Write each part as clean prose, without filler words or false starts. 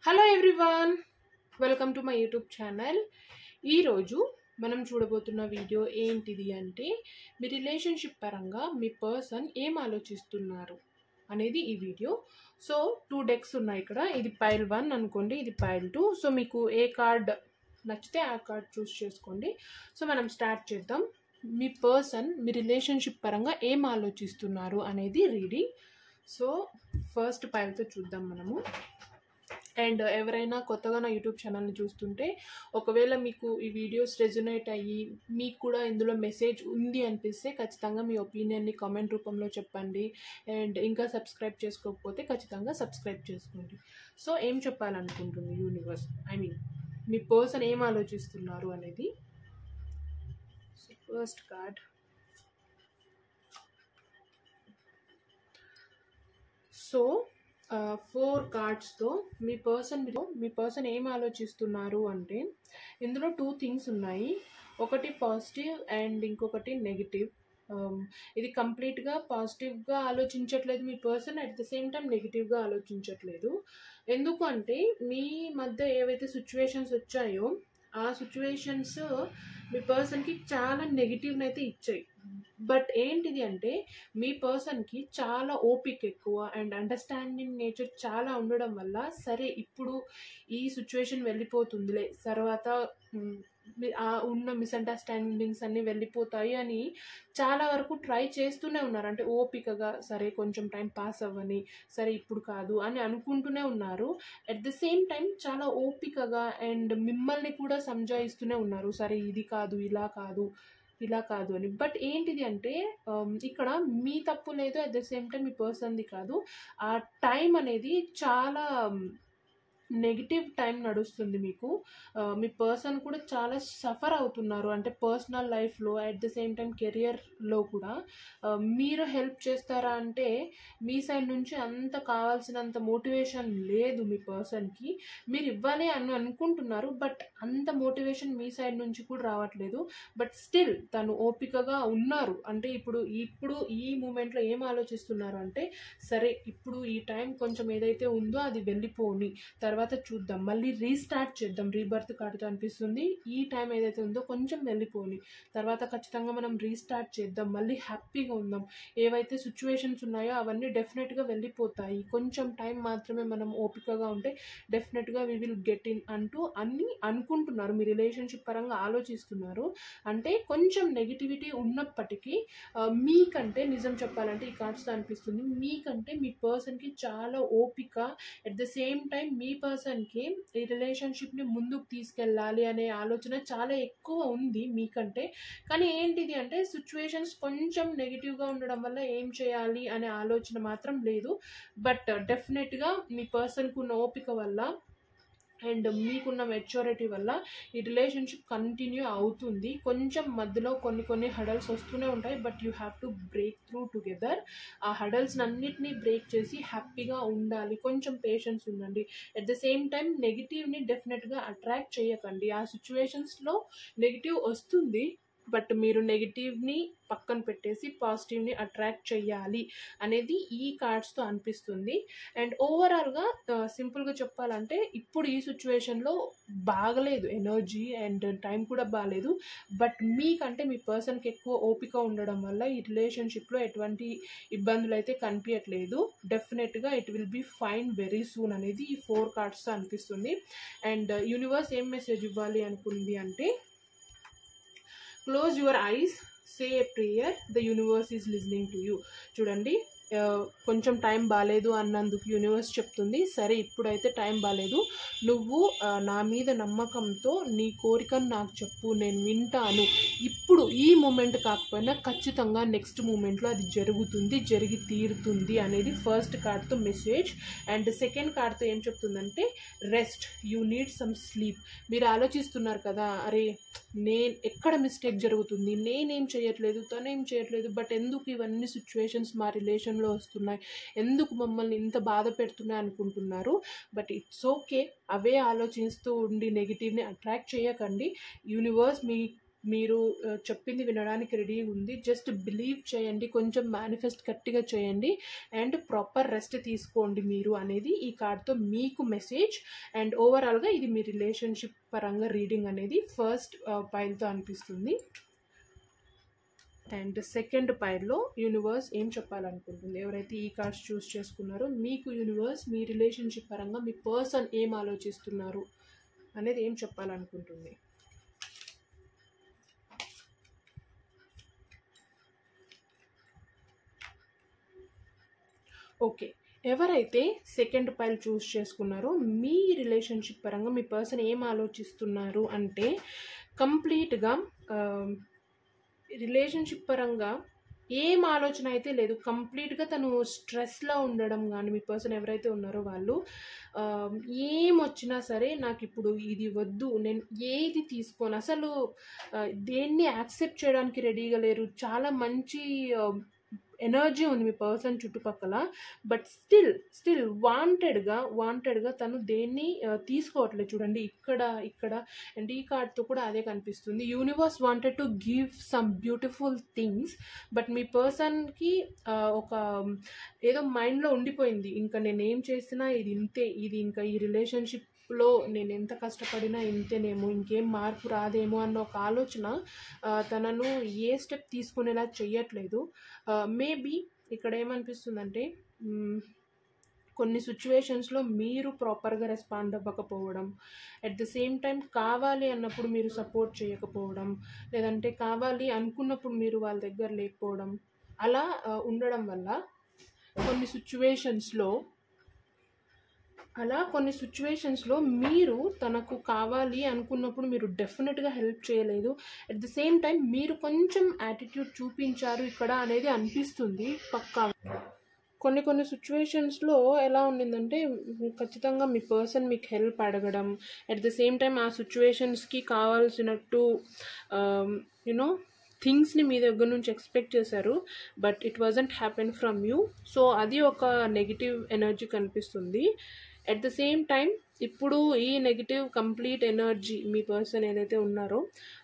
Hello everyone, welcome to my YouTube channel. ఈరోజు మనం చూడబోతున్న video ఏంటిది అంటే, మీ రిలేషన్షిప్ పరంగా మీ పర్సన్ ఏం ఆలోచిస్తున్నారు అనేది ఈ వీడియో. సో 2 డెక్స్ ఉన్నాయి ఇక్కడ. ఇది పైల్ 1 అనుకోండి, ఇది పైల్ 2. సో మీకు ఏ కార్డ్ నచ్చితే ఆ కార్డ్ చూస్ చేసుకోండి. సో మనం స్టార్ట్ చేద్దాం. మీ పర్సన్ మీ రిలేషన్షిప్ పరంగా ఏం ఆలోచిస్తున్నారు అనేది రీడింగ్. సో ఫస్ట్ పైల్తో చూద్దాం మనము. అండ్ ఎవరైనా కొత్తగా నా యూట్యూబ్ ఛానల్ని చూస్తుంటే, ఒకవేళ మీకు ఈ వీడియోస్ రెజొనేట్ అయ్యి మీకు కూడా ఇందులో మెసేజ్ ఉంది అనిపిస్తే ఖచ్చితంగా మీ ఒపీనియన్ని కామెంట్ రూపంలో చెప్పండి. అండ్ ఇంకా సబ్స్క్రైబ్ చేసుకోకపోతే ఖచ్చితంగా సబ్స్క్రైబ్ చేసుకోండి. సో ఏం చెప్పాలనుకుంటుంది యూనివర్స్, మీ పర్సన్ ఏం ఆలోచిస్తున్నారు అనేది. So first card. సో 4 కార్డ్స్తో మీ పర్సన్ ఏం ఆలోచిస్తున్నారు అంటే, ఇందులో 2 థింగ్స్ ఉన్నాయి. ఒకటి పాజిటివ్ అండ్ ఇంకొకటి నెగిటివ్. ఇది కంప్లీట్గా పాజిటివ్గా ఆలోచించట్లేదు మీ person, at the same time నెగిటివ్గా ఆలోచించట్లేదు. ఎందుకు అంటే, మీ మధ్య ఏవైతే సిచ్యువేషన్స్ వచ్చాయో ఆ సిచ్యువేషన్స్ మీ పర్సన్కి చాలా నెగిటివ్ని అయితే ఇచ్చాయి. బట్ ఏంటిది అంటే, మీ పర్సన్కి చాలా ఓపిక ఎక్కువ అండ్ అండర్స్టాండింగ్ నేచర్ చాలా ఉండడం వల్ల, సరే ఇప్పుడు ఈ సిచ్యువేషన్ వెళ్ళిపోతుందిలే, తర్వాత ఉన్న మిస్అండర్స్టాండింగ్స్ అన్నీ వెళ్ళిపోతాయి అని చాలా వరకు ట్రై చేస్తూనే ఉన్నారు. అంటే ఓపికగా, సరే కొంచెం టైం పాస్ అవ్వని, సరే ఇప్పుడు కాదు అని అనుకుంటూనే ఉన్నారు. అట్ ద సేమ్ టైం చాలా ఓపికగా అండ్ మిమ్మల్ని కూడా సంజాయిస్తూనే ఉన్నారు, సరే ఇది కాదు, ఇలా కాదు అని. బట్ ఏంటిది అంటే, ఇక్కడ మీ తప్పు లేదు, అట్ ద సేమ్ టైం మీ పర్సన్ది కాదు. ఆ టైం అనేది చాలా నెగిటివ్ టైం నడుస్తుంది మీకు. మీ పర్సన్ కూడా చాలా సఫర్ అవుతున్నారు, అంటే పర్సనల్ లైఫ్లో, అట్ ద సేమ్ టైం కెరియర్లో కూడా. మీరు హెల్ప్ చేస్తారా అంటే, మీ సైడ్ నుంచి అంత కావాల్సినంత మోటివేషన్ లేదు మీ పర్సన్కి. మీరు ఇవ్వాలి అని అనుకుంటున్నారు, బట్ అంత మోటివేషన్ మీ సైడ్ నుంచి కూడా రావట్లేదు. బట్ స్టిల్ తను ఓపికగా ఉన్నారు. అంటే ఇప్పుడు ఈ మూమెంట్లో ఏం ఆలోచిస్తున్నారు అంటే, సరే ఇప్పుడు ఈ టైం కొంచెం ఏదైతే ఉందో అది వెళ్ళిపోని, తర్వాత చూద్దాం, మళ్ళీ రీస్టార్ట్ చేద్దాం. రీబర్త్ కార్డుతో అనిపిస్తుంది, ఈ టైం ఏదైతే ఉందో కొంచెం వెళ్ళిపోని, తర్వాత ఖచ్చితంగా మనం రీస్టార్ట్ చేద్దాం, మళ్ళీ హ్యాపీగా ఉందాం. ఏవైతే సిచ్యువేషన్స్ ఉన్నాయో అవన్నీ డెఫినెట్గా వెళ్ళిపోతాయి, కొంచెం టైం మాత్రమే మనం ఓపికగా ఉంటే డెఫినెట్గా వి విల్ గెట్ ఇన్ అంటూ అన్నీ అనుకుంటున్నారు. మీ రిలేషన్షిప్ పరంగా ఆలోచిస్తున్నారు. అంటే కొంచెం నెగిటివిటీ ఉన్నప్పటికీ మీకంటే, నిజం చెప్పాలంటే ఈ కార్డ్స్తో అనిపిస్తుంది, మీకంటే మీ పర్సన్కి చాలా ఓపిక, అట్ ద సేమ్ టైం మీ పర్సన్కి ఈ రిలేషన్షిప్ని ముందుకు తీసుకెళ్ళాలి అనే ఆలోచన చాలా ఎక్కువ ఉంది మీకంటే. కానీ ఏంటిది అంటే, సిచ్యువేషన్స్ కొంచెం నెగిటివ్గా ఉండడం వల్ల ఏం చేయాలి అనే ఆలోచన మాత్రం లేదు. బట్ డెఫినెట్గా మీ పర్సన్కు ఉన్న ఓపిక వల్ల అండ్ మీకున్న మెచ్యూరిటీ వల్ల ఈ రిలేషన్షిప్ కంటిన్యూ అవుతుంది. కొంచెం మధ్యలో కొన్ని హడల్స్ వస్తూనే ఉంటాయి, but you have to break through together. ఆ హడల్స్ అన్నిటినీ బ్రేక్ చేసి హ్యాపీగా ఉండాలి. కొంచెం పేషెన్స్ ఉండండి. అట్ ద సేమ్ టైం నెగిటివ్ని డెఫినెట్గా అట్రాక్ట్ చేయకండి. ఆ సిచ్యువేషన్స్లో నెగిటివ్ వస్తుంది, బట్ మీరు నెగిటివ్ని పక్కన పెట్టేసి పాజిటివ్ని అట్రాక్ట్ చేయాలి అనేది ఈ కార్డ్స్తో అనిపిస్తుంది. అండ్ ఓవరాల్గా సింపుల్గా చెప్పాలంటే, ఇప్పుడు ఈ సిచ్యువేషన్లో బాగలేదు ఎనర్జీ అండ్ టైం కూడా బాగలేదు. బట్ మీకంటే మీ పర్సన్కి ఎక్కువ ఓపిక ఉండడం వల్ల ఈ రిలేషన్షిప్లో ఎటువంటి ఇబ్బందులు అయితే కనిపించట్లేదు. డెఫినెట్గా it will be fine very soon అనేది ఈ 4 కార్డ్స్తో అనిపిస్తుంది. అండ్ యూనివర్స్ ఏం మెసేజ్ ఇవ్వాలి అనుకుంది అంటే, close your eyes, say a prayer, the universe is listening to you. చూడండి, కొంచెం టైం బాగాలేదు అన్నందుకు యూనివర్స్ చెప్తుంది, సరే ఇప్పుడైతే టైం బాగాలేదు, నువ్వు నా మీద నమ్మకంతో నీ కోరికను నాకు చెప్పు, నేను వింటాను. ఇప్పుడు ఈ మూమెంట్ కాకపోయినా ఖచ్చితంగా నెక్స్ట్ మూమెంట్లో అది జరిగి తీరుతుంది అనేది ఫస్ట్ కార్డ్తో మెసేజ్. అండ్ సెకండ్ కార్డ్తో ఏం చెప్తుందంటే, rest, you need some sleep. మీరు ఆలోచిస్తున్నారు కదా, అరే నేను ఎక్కడ మిస్టేక్ జరుగుతుంది, నేనేం చేయట్లేదు, తనేం చేయట్లేదు, బట్ ఎందుకు ఇవన్నీ సిచ్యువేషన్స్ మా రిలేషన్లో వస్తున్నాయి, ఎందుకు మమ్మల్ని ఇంత బాధ పెడుతున్నాయి అనుకుంటున్నారు. బట్ ఇట్స్ ఓకే, అవే ఆలోచిస్తూ ఉండి నెగిటివ్ని అట్రాక్ట్ చేయకండి. యూనివర్స్ మీ మీరు చెప్పింది వినడానికి రెడీగా ఉంది. జస్ట్ బిలీవ్ చేయండి, కొంచెం మేనిఫెస్ట్ గట్టిగా చేయండి అండ్ ప్రాపర్ రెస్ట్ తీసుకోండి మీరు అనేది ఈ కార్డ్తో మీకు మెసేజ్. అండ్ ఓవరాల్గా ఇది మీ రిలేషన్షిప్ పరంగా రీడింగ్ అనేది ఫస్ట్ పైల్తో అనిపిస్తుంది. అండ్ సెకండ్ పైల్లో యూనివర్స్ ఏం చెప్పాలనుకుంటుంది, ఎవరైతే ఈ కార్డ్స్ చూస్ చేసుకున్నారో మీకు యూనివర్స్ మీ రిలేషన్షిప్ పరంగా మీ పర్సన్ ఏం ఆలోచిస్తున్నారు అనేది ఏం చెప్పాలనుకుంటుంది. ఓకే, ఎవరైతే సెకండ్ పైల్ చూస్ చేసుకున్నారో మీ రిలేషన్షిప్ పరంగా మీ పర్సన్ ఏం ఆలోచిస్తున్నారు అంటే కంప్లీట్గా రిలేషన్షిప్ పరంగా ఏం ఆలోచన అయితే లేదు. కంప్లీట్గా తను స్ట్రెస్లో ఉండడం కానీ మీ పర్సన్ ఎవరైతే ఉన్నారో వాళ్ళు ఏం వచ్చినా సరే నాకు ఇప్పుడు ఇది వద్దు, నేను ఏది తీసుకోను, అసలు దేన్ని యాక్సెప్ట్ చేయడానికి రెడీగా లేరు. చాలా మంచి ఎనర్జీ ఉంది మీ పర్సన్ చుట్టుపక్కల, బట్ స్టిల్ వాంటెడ్గా తను దేన్ని తీసుకోవట్లేదు. చూడండి ఇక్కడ అండ్ ఈ కార్డ్తో కూడా అదే కనిపిస్తుంది. Universe wanted to give some beautiful things, but మీ పర్సన్కి ఒక ఏదో మైండ్లో ఉండిపోయింది, ఇంకా నేనేం చేసినా ఇది ఇంతే, ఇది ఇంకా ఈ రిలేషన్షిప్లో నేను ఎంత కష్టపడినా ఇంతేనేమో, ఇంకేం మార్పు రాదేమో అన్న ఒక ఆలోచన తనను ఏ స్టెప్ తీసుకునేలా చెయ్యట్లేదు. మేబీ ఇక్కడ ఏమనిపిస్తుందంటే కొన్ని సిచ్యువేషన్స్లో మీరు ప్రాపర్గా రెస్పాండ్ అవ్వకపోవడం, అట్ ద సేమ్ టైం కావాలి అన్నప్పుడు మీరు సపోర్ట్ చేయకపోవడం, లేదంటే కావాలి అనుకున్నప్పుడు మీరు వాళ్ళ దగ్గర లేకపోవడం, అలా ఉండడం వల్ల కొన్ని సిచ్యువేషన్స్లో మీరు తనకు కావాలి అనుకున్నప్పుడు మీరు డెఫినెట్గా హెల్ప్ చేయలేదు. అట్ ద సేమ్ టైం మీరు కొంచెం యాటిట్యూడ్ చూపించారు ఇక్కడ అనేది అనిపిస్తుంది పక్కా. కొన్ని సిచ్యువేషన్స్లో ఎలా ఉండిందంటే ఖచ్చితంగా మీ పర్సన్ మీకు హెల్ప్ అడగడం, అట్ ద సేమ్ టైం ఆ సిచ్యువేషన్స్కి కావాల్సినట్టు యూనో థింగ్స్ని మీ దగ్గర నుంచి ఎక్స్పెక్ట్ చేశారు, but it wasn't happen from you. So అది ఒక నెగిటివ్ ఎనర్జీ కనిపిస్తుంది. అట్ ద సేమ్ టైం ఇప్పుడు ఈ నెగిటివ్ కంప్లీట్ ఎనర్జీ మీ పర్సన్ ఏదైతే ఉన్నారో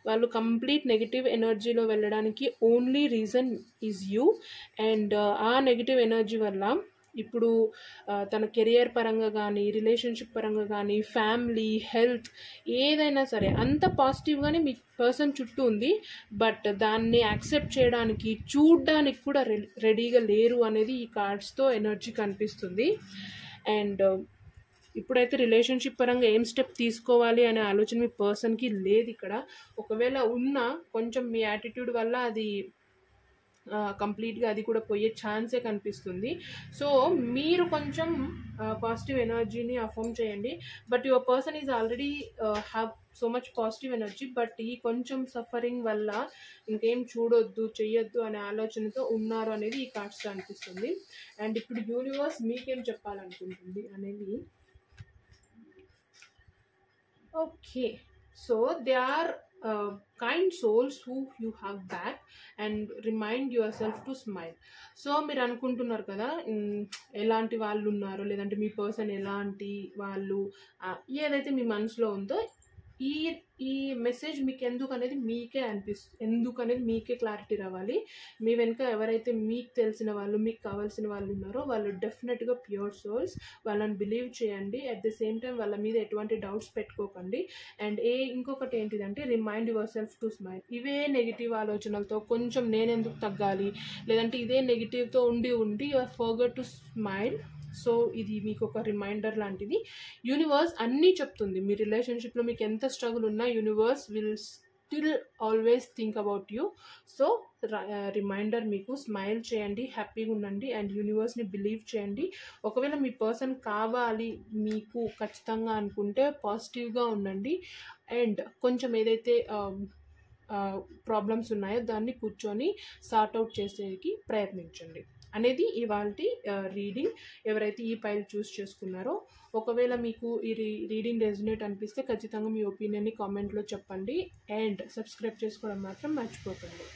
వాళ్ళు కంప్లీట్ నెగిటివ్ ఎనర్జీలో వెళ్ళడానికి only reason is you. And ఆ నెగిటివ్ ఎనర్జీ వల్ల ఇప్పుడు తన కెరియర్ పరంగా కానీ రిలేషన్షిప్ పరంగా కానీ ఫ్యామిలీ హెల్త్ ఏదైనా సరే అంత పాజిటివ్గానే మీ పర్సన్ చుట్టూ ఉంది, బట్ దాన్ని యాక్సెప్ట్ చేయడానికి చూడ్డానికి కూడా రెడీగా లేరు అనేది ఈ కార్డ్స్తో ఎనర్జీ కనిపిస్తుంది. అండ్ ఇప్పుడైతే రిలేషన్షిప్ పరంగా ఏం స్టెప్ తీసుకోవాలి అనే ఆలోచన మీ పర్సన్కి లేదు ఇక్కడ. ఒకవేళ ఉన్నా కొంచెం మీ యాటిట్యూడ్ వల్ల అది కంప్లీట్గా అది కూడా పోయే ఛాన్సే కనిపిస్తుంది. సో మీరు కొంచెం పాజిటివ్ ఎనర్జీని అఫర్మ్ చేయండి, but your person is already have so much positive energy, but ఈ కొంచెం సఫరింగ్ వల్ల ఇంకేం చూడొద్దు చెయ్యొద్దు అనే ఆలోచనతో ఉన్నారు అనేది ఈ కార్డ్స్తో అనిపిస్తుంది. అండ్ ఇప్పుడు యూనివర్స్ మీకేం చెప్పాలనుకుంటుంది అనేది. Okay, so they are kind souls who you have back and remind yourself to smile. So మీరు అనుకుంటున్నారు కదా ఎలాంటి వాళ్ళు ఉన్నారు, లేదంటే మీ పర్సన్ ఎలాంటి వాళ్ళు, ఏదైతే మీ మనసులో ఉందో ఈ మెసేజ్ మీకు ఎందుకనేది మీకే క్లారిటీ రావాలి. మీ వెనుక ఎవరైతే మీకు తెలిసిన వాళ్ళు మీకు కావాల్సిన వాళ్ళు ఉన్నారో వాళ్ళు డెఫినెట్గా ప్యూర్ సోల్స్, వాళ్ళని బిలీవ్ చేయండి. అట్ ద సేమ్ టైం వాళ్ళ మీద ఎటువంటి డౌట్స్ పెట్టుకోకండి. అండ్ ఇంకొకటి ఏంటిదంటే remind yourself to smile. ఇవే నెగిటివ్ ఆలోచనలతో కొంచెం నేనెందుకు తగ్గాలి, లేదంటే ఇదే నెగిటివ్తో ఉండి you are forget to smile. So ఇది మీకు ఒక రిమైండర్ లాంటిది. యూనివర్స్ అన్నీ చెప్తుంది, మీ రిలేషన్షిప్లో మీకు ఎంత స్ట్రగుల్ ఉన్నా universe will still always think about you. So reminder మీకు స్మైల్ చేయండి, హ్యాపీగా ఉండండి అండ్ యూనివర్స్ని బిలీవ్ చేయండి. ఒకవేళ మీ పర్సన్ కావాలి మీకు ఖచ్చితంగా అనుకుంటే పాజిటివ్గా ఉండండి అండ్ కొంచెం ఏదైతే ప్రాబ్లమ్స్ ఉన్నాయో దాన్ని కూర్చొని సార్ట్అవుట్ చేసేకి ప్రయత్నించండి అనేది ఇవాల్టి రీడింగ్. ఎవరైతే ఈ పైల్ చూస్ చేసుకున్నారో ఒకవేళ మీకు ఈ రీడింగ్ రెజొనేట్ అనిపిస్తే ఖచ్చితంగా మీ ఒపీనియన్ని కామెంట్లో చెప్పండి అండ్ సబ్స్క్రైబ్ చేసుకోవడం మాత్రం మర్చిపోకండి.